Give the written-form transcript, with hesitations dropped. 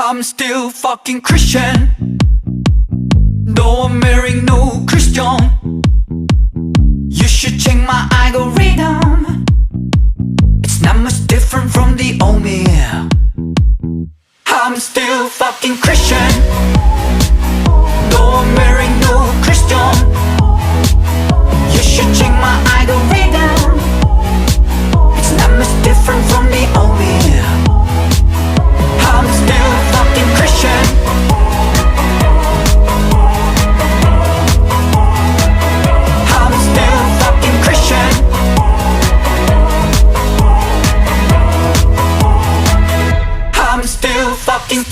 I'm still fucking Christian. Though I'm marrying no Christian. You should check my algorithm. It's not much different from the old me. I'm still fucking Christian. Though I'm marrying no Christian. You should check my algorithm. It's not much different from the old me. I'm still fucking Christian. I'm still fucking Christian. I'm still fucking